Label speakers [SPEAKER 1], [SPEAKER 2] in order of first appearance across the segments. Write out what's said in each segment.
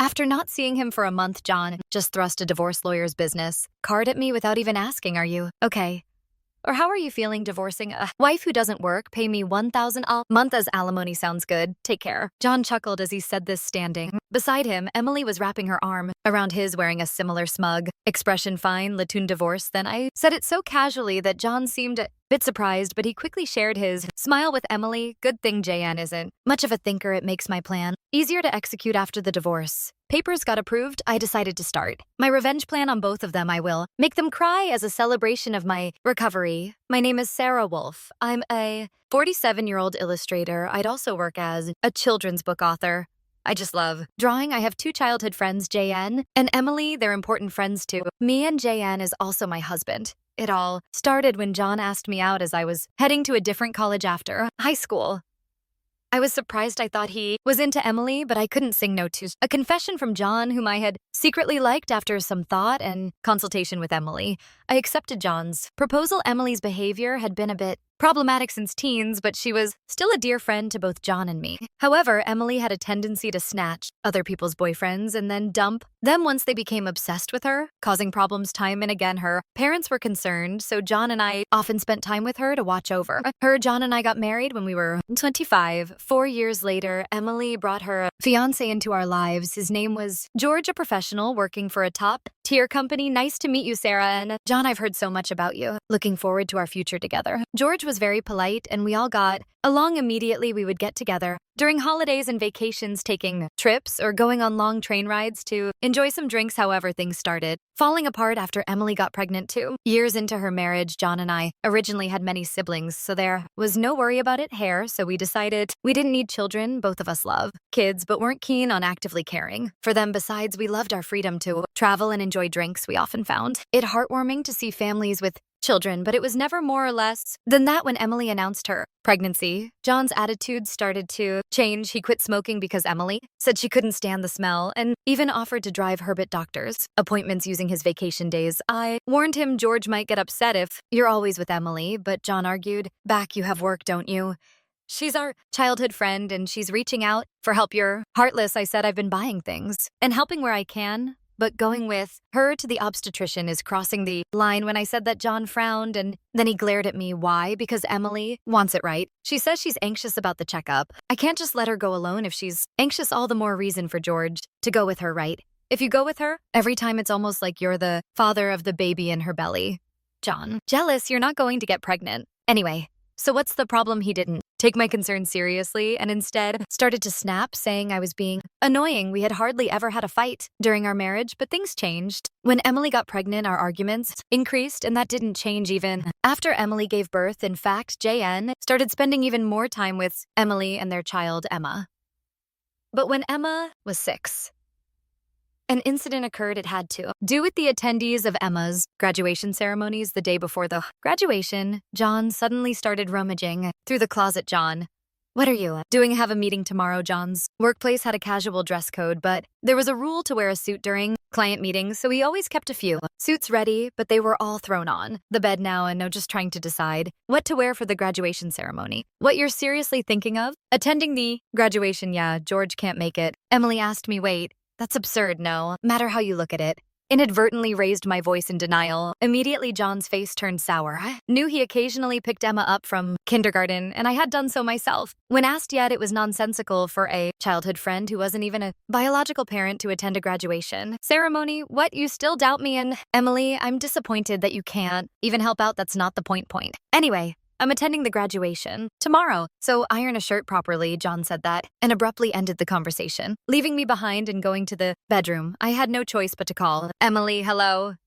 [SPEAKER 1] After not seeing him for a month, John just thrust a divorce lawyer's business card at me without even asking, "Are you okay? Or how are you feeling divorcing a wife who doesn't work? Pay me 1,000 a month as alimony sounds good. Take care." John chuckled as he said this standing. Beside him, Emily was wrapping her arm around his, wearing a similar smug expression. "Fine, Latoon divorce then." I said it so casually that John seemed a bit surprised, but he quickly shared his smile with Emily. "Good thing JN isn't much of a thinker. It makes my plan easier to execute after the divorce. Papers got approved. I decided to start my revenge plan on both of them. I will make them cry as a celebration of my recovery. My name is Sarah Wolf. I'm a 47-year-old illustrator. I'd also work as a children's book author. I just love drawing. I have two childhood friends, JN and Emily. They're important friends too. Me and JN is also my husband. It all started when John asked me out as I was heading to a different college after high school. I was surprised. I thought he was into Emily, but I couldn't sing no to a confession from John, whom I had secretly liked. After some thought and consultation with Emily, I accepted John's proposal. Emily's behavior had been a bit problematic since teens, but she was still a dear friend to both John and me. However, Emily had a tendency to snatch other people's boyfriends and then dump them once they became obsessed with her, causing problems time and again. Her parents were concerned, so John and I often spent time with her to watch over her. John and I got married when we were 25. 4 years later, Emily brought her fiancé into our lives. His name was George, a professional working for a top-tier company. "Nice to meet you, Sarah." "And John, I've heard so much about you. Looking forward to our future together." George was very polite, and we all got along immediately. We would get together during holidays and vacations, taking trips or going on long train rides to enjoy some drinks. However, things started falling apart after Emily got pregnant 2 years into her marriage. John and I originally had many siblings, so there was no worry about it. So we decided we didn't need children. Both of us love kids, but weren't keen on actively caring for them. Besides, we loved our freedom to travel and enjoy drinks. We often found it heartwarming to see families with children, but it was never more or less than that. When Emily announced her pregnancy, John's attitude started to change. He quit smoking because Emily said she couldn't stand the smell, and even offered to drive her to doctor's appointments using his vacation days. I warned him George might get upset if you're always with Emily, but John argued back, "You have work, don't you? She's our childhood friend and she's reaching out for help. You're heartless." I said, "I've been buying things and helping where I can, but going with her to the obstetrician is crossing the line." When I said that, John frowned and then he glared at me. "Why?" "Because Emily wants it, right? She says she's anxious about the checkup. I can't just let her go alone. If she's anxious, all the more reason for George to go with her, right? If you go with her, every time it's almost like you're the father of the baby in her belly." John, jealous, "You're not going to get pregnant. Anyway, so what's the problem?" He didn't take my concern seriously and instead started to snap, saying I was being annoying. We had hardly ever had a fight during our marriage, but things changed. When Emily got pregnant, our arguments increased, and that didn't change even after Emily gave birth. In fact, JN started spending even more time with Emily and their child, Emma. But when Emma was 6, an incident occurred. It had to do with the attendees of Emma's graduation ceremonies. The day before the graduation, John suddenly started rummaging through the closet. "John, what are you doing? Have a meeting tomorrow." John's workplace had a casual dress code, but there was a rule to wear a suit during client meetings, so he always kept a few suits ready, but they were all thrown on the bed now, and no, just trying to decide what to wear for the graduation ceremony. "What, you're seriously thinking of attending the graduation?" "Yeah, George can't make it." Emily asked me. "Wait, that's absurd. No matter how you look at it." Inadvertently raised my voice in denial. Immediately, John's face turned sour. I knew he occasionally picked Emma up from kindergarten, and I had done so myself. When asked, yet it was nonsensical for a childhood friend who wasn't even a biological parent to attend a graduation ceremony. "What, you still doubt me?" "And Emily, I'm disappointed that you can't even help out. That's not the point. Anyway, I'm attending the graduation tomorrow, so iron a shirt properly." John said that and abruptly ended the conversation, leaving me behind and going to the bedroom. I had no choice but to call Emily. "Hello?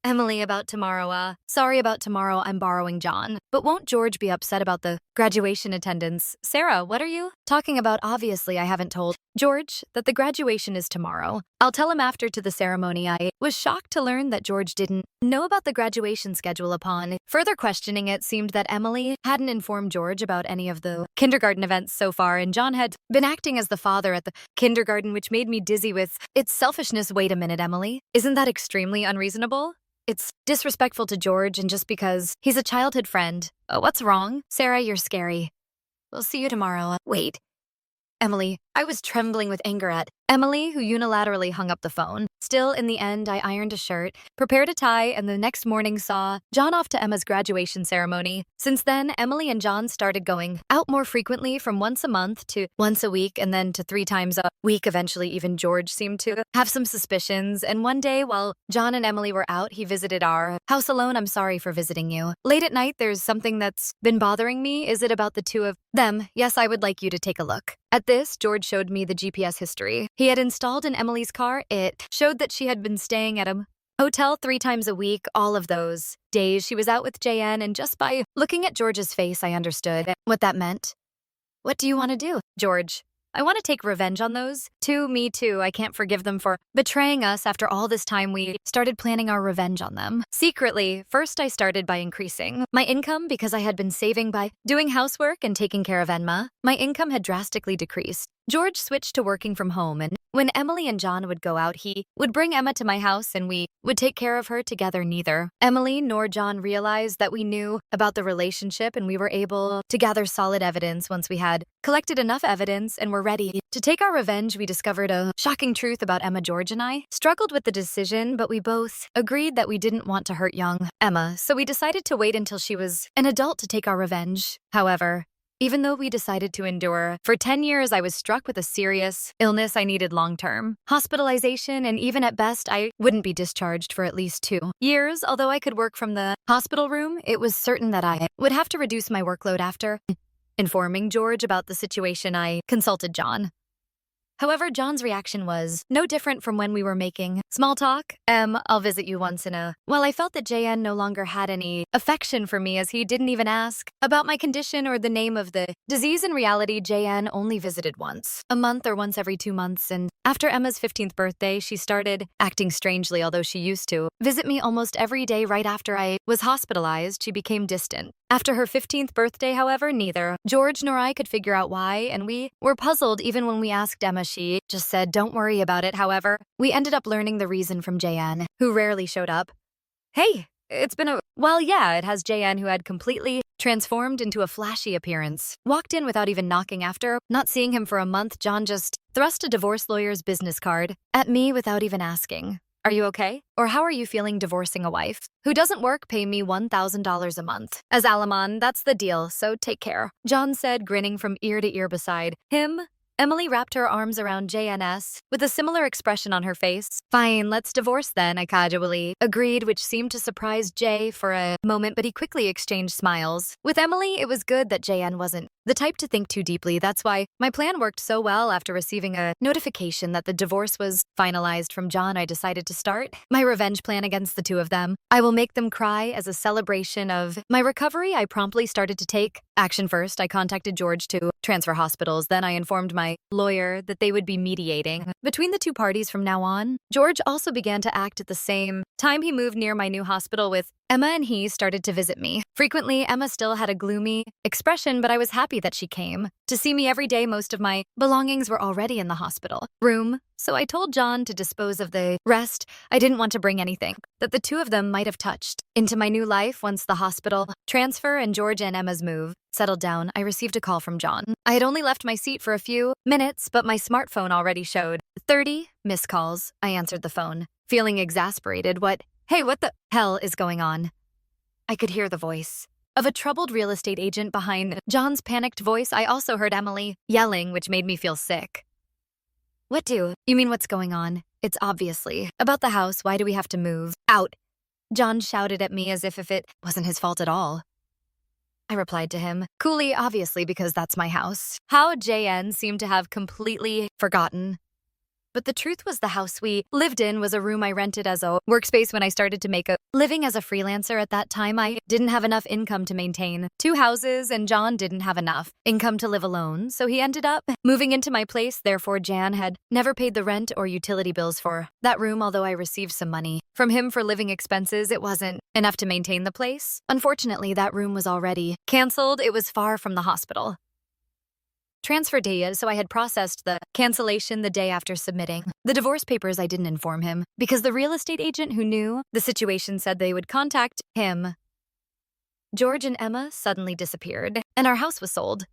[SPEAKER 1] Emily, about tomorrow. Sorry about tomorrow. I'm borrowing John. But won't George be upset about the graduation attendance?" "Sarah, what are you talking about?" "Obviously, I haven't told George that the graduation is tomorrow. I'll tell him after to the ceremony." I was shocked to learn that George didn't know about the graduation schedule. Upon further questioning, it seemed that Emily hadn't informed George about any of the kindergarten events so far, and John had been acting as the father at the kindergarten, which made me dizzy with its selfishness. "Wait a minute, Emily. Isn't that extremely unreasonable? It's disrespectful to George, and just because he's a childhood friend." "Oh, what's wrong?" "Sarah, you're scary. We'll see you tomorrow." "Wait, Emily. I was trembling with anger at Emily, who unilaterally hung up the phone. Still, in the end, I ironed a shirt, prepared a tie, and the next morning saw John off to Emma's graduation ceremony. Since then, Emily and John started going out more frequently, from once a month to once a week, and then to 3 times a week. Eventually, even George seemed to have some suspicions, and one day, while John and Emily were out, he visited our house alone. I'm sorry for visiting you. Late at night, there's something that's been bothering me. Is it about the two of them? Yes, I would like you to take a look. At this, George showed me the GPS history he had installed in Emily's car. It showed that she had been staying at a hotel 3 times a week, all of those days she was out with JN, and just by looking at George's face, I understood what that meant. What do you want to do, George? I want to take revenge on those two. Me too. I can't forgive them for betraying us. After all this time, we started planning our revenge on them. Secretly, first I started by increasing my income because I had been saving by doing housework and taking care of Emma. My income had drastically decreased. George switched to working from home, and when Emily and John would go out, he would bring Emma to my house and we would take care of her together. Neither Emily nor John realized that we knew about the relationship, and we were able to gather solid evidence. Once we had collected enough evidence and were ready to take our revenge, we discovered a shocking truth about Emma. George and I struggled with the decision, but we both agreed that we didn't want to hurt young Emma, so we decided to wait until she was an adult to take our revenge. However, even though we decided to endure for 10 years, I was struck with a serious illness. I needed long-term hospitalization, and even at best, I wouldn't be discharged for at least 2 years. Although I could work from the hospital room, it was certain that I would have to reduce my workload. After informing George about the situation, I consulted John. However, John's reaction was no different from when we were making small talk. I'll visit you once in a while. I felt that JN no longer had any affection for me, as he didn't even ask about my condition or the name of the disease. In reality, JN only visited once a month or once every 2 months, and after Emma's 15th birthday, she started acting strangely. Although she used to visit me almost every day right after I was hospitalized, she became distant. After her 15th birthday, however, neither George nor I could figure out why, and we were puzzled. Even when we asked Emma, she just said, "Don't worry about it." However, we ended up learning the reason from JN, who rarely showed up. Hey, it's been a while. Yeah, it has. JN, who had completely transformed into a flashy appearance, walked in without even knocking. After not seeing him for a month, John just thrust a divorce lawyer's business card at me without even asking. Are you okay? Or how are you feeling divorcing a wife who doesn't work? Pay me $1,000 a month as alimony. That's the deal, so take care, John said, grinning from ear to ear. Beside him, Emily wrapped her arms around JNS with a similar expression on her face. Fine, let's divorce then, I casually agreed, which seemed to surprise Jay for a moment, but he quickly exchanged smiles with Emily. It was good that JN wasn't the type to think too deeply. That's why my plan worked so well. After receiving a notification that the divorce was finalized from John, I decided to start my revenge plan against the two of them. I will make them cry as a celebration of my recovery. I promptly started to take action. First, I contacted George to transfer hospitals. Then I informed my lawyer that they would be mediating between the two parties from now on. George also began to act at the same time. He moved near my new hospital with Emma, and he started to visit me frequently. Emma still had a gloomy expression, but I was happy that she came to see me every day. Most of my belongings were already in the hospital room, so I told John to dispose of the rest. I didn't want to bring anything that the two of them might have touched into my new life. Once the hospital transfer and George and Emma's move settled down, I received a call from John. I had only left my seat for a few minutes, but my smartphone already showed 30 missed calls. I answered the phone, feeling exasperated. Hey, what the hell is going on? I could hear the voice of a troubled real estate agent behind John's panicked voice. I also heard Emily yelling, which made me feel sick. What do you mean? What's going on? It's obviously about the house. Why do we have to move out? John shouted at me as if it wasn't his fault at all. I replied to him coolly, obviously, because that's my house. How JN seemed to have completely forgotten. But the truth was, the house we lived in was a room I rented as a workspace. When I started to make a living as a freelancer at that time, I didn't have enough income to maintain 2 houses, and John didn't have enough income to live alone, so he ended up moving into my place. Therefore, Jan had never paid the rent or utility bills for that room. Although I received some money from him for living expenses, it wasn't enough to maintain the place. Unfortunately, that room was already canceled. It was far from the hospital transfer date, so I had processed the cancellation the day after submitting the divorce papers. I didn't inform him because the real estate agent who knew the situation said they would contact him. George and Emma suddenly disappeared, and our house was sold.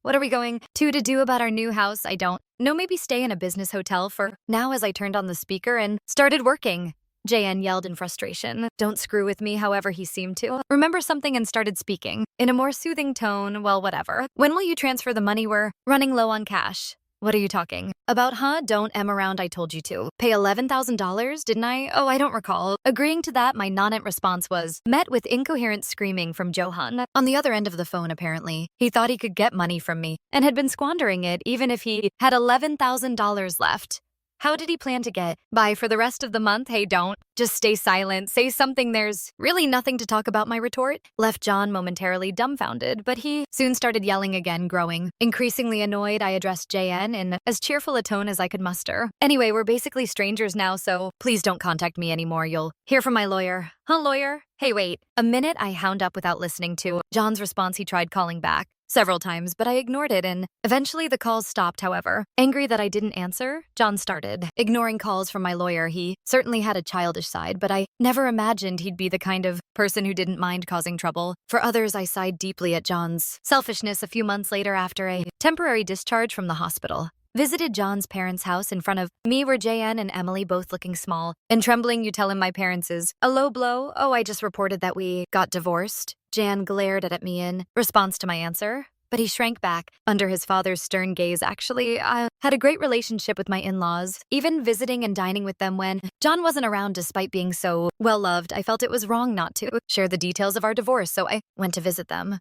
[SPEAKER 1] What are we going to do about our new house? I don't know. Maybe stay in a business hotel for now as I turned on the speaker and started working. JN yelled in frustration. Don't screw with me, however he seemed to remember something and started speaking in a more soothing tone. Well, whatever. When will you transfer the money? We're running low on cash. What are you talking about, huh? Don't M around, I told you to. Pay $11,000, didn't I? Oh, I don't recall. Agreeing to that, my nonant response was met with incoherent screaming from Johan. On the other end of the phone, apparently. He thought he could get money from me and had been squandering it even if he had $11,000 left. How did he plan to get by for the rest of the month? Hey, don't. Just stay silent. Say something. There's really nothing to talk about, my retort. Left John momentarily dumbfounded, but he soon started yelling again, growing. Increasingly annoyed, I addressed JN in as cheerful a tone as I could muster. Anyway, we're basically strangers now, so please don't contact me anymore. You'll hear from my lawyer. Huh, lawyer? Hey, wait. A minute, I hound up without listening to John's response. He tried calling back several times, but I ignored it, and eventually the calls stopped, however. Angry that I didn't answer, John started ignoring calls from my lawyer. He certainly had a childish side, but I never imagined he'd be the kind of person who didn't mind causing trouble. For others, I sighed deeply at John's selfishness. A few months later, after a temporary discharge from the hospital, visited John's parents' house. In front of me were JN and Emily, both looking small and trembling. You tell him my parents is a low blow. Oh, I just reported that we got divorced. Jan glared at me in response to my answer, but he shrank back under his father's stern gaze. Actually, I had a great relationship with my in-laws, even visiting and dining with them when John wasn't around. Despite being so well-loved, I felt it was wrong not to share the details of our divorce, so I went to visit them.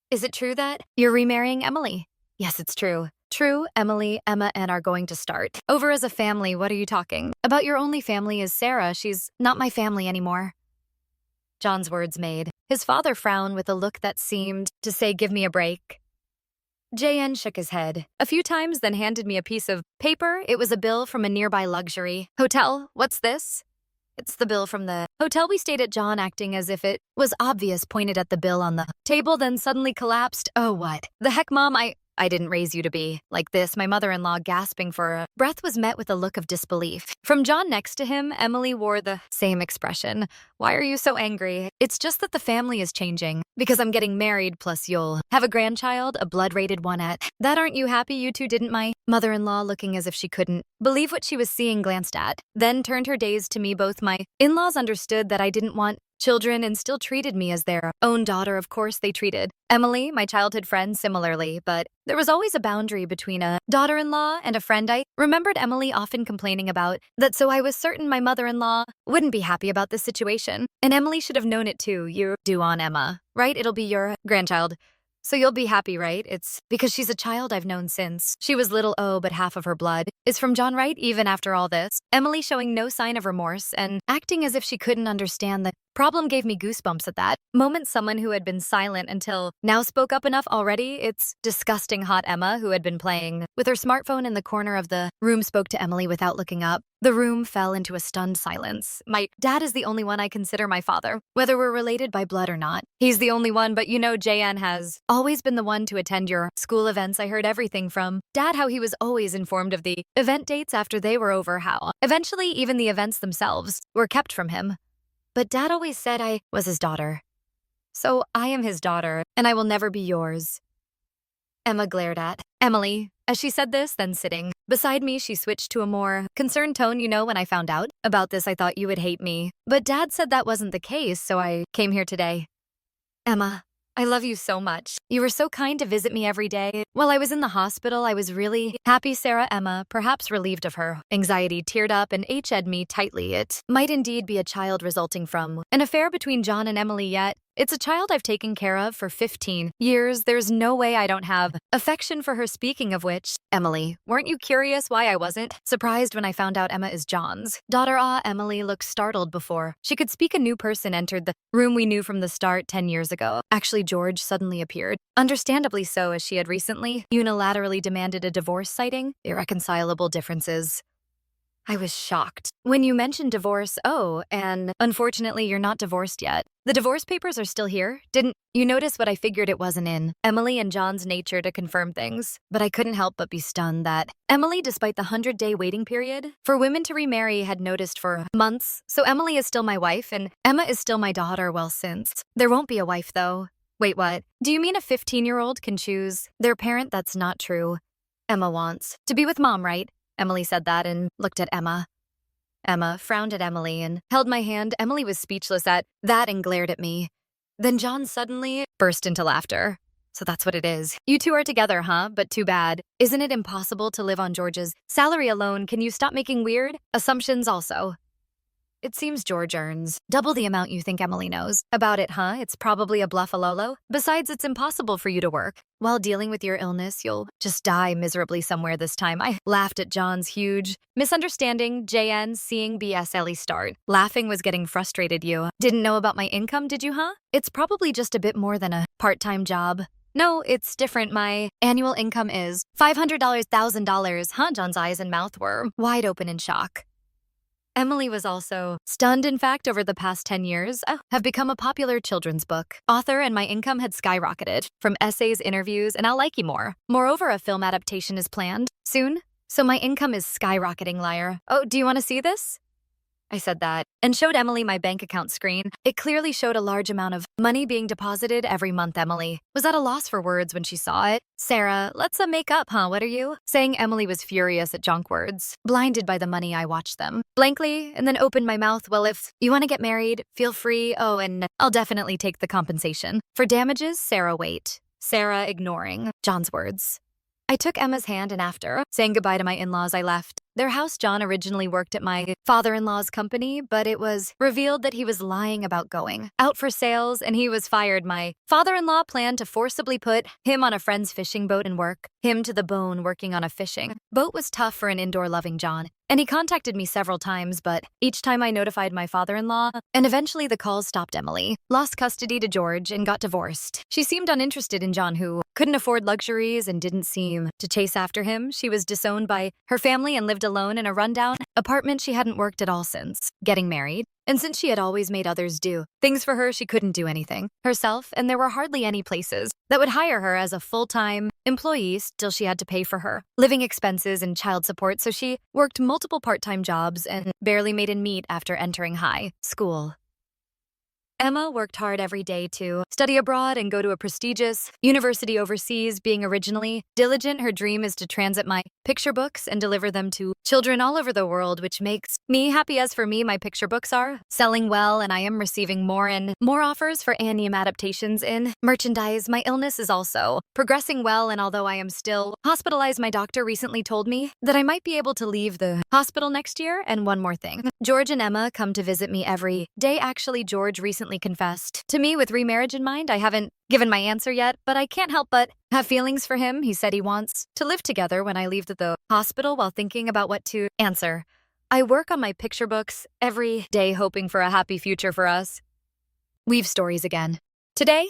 [SPEAKER 1] Is it true that you're remarrying Emily? Yes, it's true. True, Emily, Emma, and are going to start over as a family. What are you talking about? Your only family is Sarah. She's not my family anymore. John's words made his father frown with a look that seemed to say, give me a break. JN shook his head a few times, then handed me a piece of paper. It was a bill from a nearby luxury hotel. What's this? It's the bill from the hotel we stayed at. John, acting as if it was obvious, pointed at the bill on the table, then suddenly collapsed. Oh, what the heck, Mom? I didn't raise you to be like this. My mother-in-law, gasping for a breath, was met with a look of disbelief. From John next to him, Emily wore the same expression. Why are you so angry? It's just that the family is changing. Because I'm getting married, plus you'll have a grandchild, a blood-rated one at that. Aren't you happy you two didn't? My mother-in-law, looking as if she couldn't believe what she was seeing, glanced at, then turned her gaze to me. Both my in-laws understood that I didn't want children and still treated me as their own daughter. Of course, they treated Emily, my childhood friend, similarly, but there was always a boundary between a daughter-in-law and a friend. I remembered Emily often complaining about that, so I was certain my mother-in-law wouldn't be happy about this situation. And Emily should have known it too. You do on Emma, right? It'll be your grandchild. So you'll be happy, right? It's because she's a child I've known since she was little. Oh, but half of her blood is from John, right? Even after all this, Emily showing no sign of remorse and acting as if she couldn't understand the problem gave me goosebumps at that moment. Someone who had been silent until now spoke up enough already. It's disgusting. Hot Emma, who had been playing with her smartphone in the corner of the room, spoke to Emily without looking up. The room fell into a stunned silence. My dad is the only one I consider my father, whether we're related by blood or not. He's the only one, but you know, JN has always been the one to attend your school events. I heard everything from Dad, how he was always informed of the event dates after they were over, how eventually even the events themselves were kept from him. But Dad always said I was his daughter. So I am his daughter, and I will never be yours. Emma glared at Emily as she said this, then sitting beside me, she switched to a more concerned tone. You know, when I found out about this, I thought you would hate me. But Dad said that wasn't the case, so I came here today. Emma, I love you so much. You were so kind to visit me every day. While I was in the hospital, I was really happy. Sarah, Emma, perhaps relieved of her anxiety, teared up and H-ed me tightly. It might indeed be a child resulting from an affair between John and Emily, yet it's a child I've taken care of for 15 years. There's no way I don't have affection for her. Speaking of which, Emily, weren't you curious why I wasn't surprised when I found out Emma is John's daughter? Emily looked startled before she could speak. A new person entered the room we knew from the start 10 years ago. Actually, George suddenly appeared. Understandably so, as she had recently unilaterally demanded a divorce, citing irreconcilable differences. I was shocked when you mentioned divorce. Oh, and unfortunately, you're not divorced yet. The divorce papers are still here. Didn't you notice what I figured? It wasn't in Emily and John's nature to confirm things, but I couldn't help but be stunned that Emily, despite the 100-day waiting period for women to remarry, had noticed for months. So Emily is still my wife and Emma is still my daughter. Well, since there won't be a wife, though, Wait, what? Do you mean a 15-year-old can choose their parent? That's not true. Emma wants to be with mom, right? Emily said that and looked at Emma. Emma frowned at Emily and held my hand. Emily was speechless at that and glared at me. Then John suddenly burst into laughter. So that's what it is. You two are together, huh? But too bad. Isn't it impossible to live on George's salary alone? Can you stop making weird assumptions also? It seems George earns double the amount you think Emily knows. About it, huh? It's probably a bluffalolo. Besides, it's impossible for you to work. While dealing with your illness, you'll just die miserably somewhere this time. I laughed at John's huge misunderstanding. JN, seeing BSLE start. Laughing was getting frustrated. You didn't know about my income, did you, huh? It's probably just a bit more than a part-time job. No, it's different. My annual income is $500, $1,000, huh? John's eyes and mouth were wide open in shock. Emily was also stunned. In fact, over the past 10 years, I have become a popular children's book author, and my income had skyrocketed from essays, interviews, and I'll like you more. Moreover, a film adaptation is planned soon, so my income is skyrocketing, liar. Oh, do you want to see this? I said that and showed Emily my bank account screen. It clearly showed a large amount of money being deposited every month. Emily was at a loss for words when she saw it. Sarah, let's make up, huh? What are you? Saying Emily was furious at junk words. Blinded by the money, I watched them blankly and then opened my mouth. Well, if you want to get married, feel free. Oh, and I'll definitely take the compensation. For damages, Sarah, wait. Sarah ignoring John's words. I took Emma's hand and after saying goodbye to my in-laws, I left their house. John originally worked at my father-in-law's company, but it was revealed that he was lying about going out for sales and he was fired. My father-in-law planned to forcibly put him on a friend's fishing boat and work him to the bone working on a fishing boat. Was tough for an indoor-loving John, and he contacted me several times, but each time I notified my father-in-law, and eventually the calls stopped. Emily lost custody to George and got divorced. She seemed uninterested in John, who couldn't afford luxuries and didn't seem to chase after him. She was disowned by her family and lived alone in a rundown apartment. She hadn't worked at all since getting married. And since she had always made others do things for her, she couldn't do anything herself, and there were hardly any places that would hire her as a full-time employee. Still, she had to pay for her living expenses and child support, so she worked multiple part-time jobs and barely made ends meet after entering high school. Emma worked hard every day to study abroad and go to a prestigious university overseas. Being originally diligent, her dream is to transit my picture books and deliver them to children all over the world, which makes me happy. As for me, my picture books are selling well, and I am receiving more and more offers for anime adaptations in merchandise. My illness is also progressing well, and although I am still hospitalized, my doctor recently told me that I might be able to leave the hospital next year. And one more thing, George and Emma come to visit me every day. Actually, George recently confessed to me with remarriage in mind. I haven't given my answer yet, but I can't help but have feelings for him. He said he wants to live together when I leave the hospital. While thinking about what to answer, I work on my picture books every day, hoping for a happy future for us. Weave stories again. Today,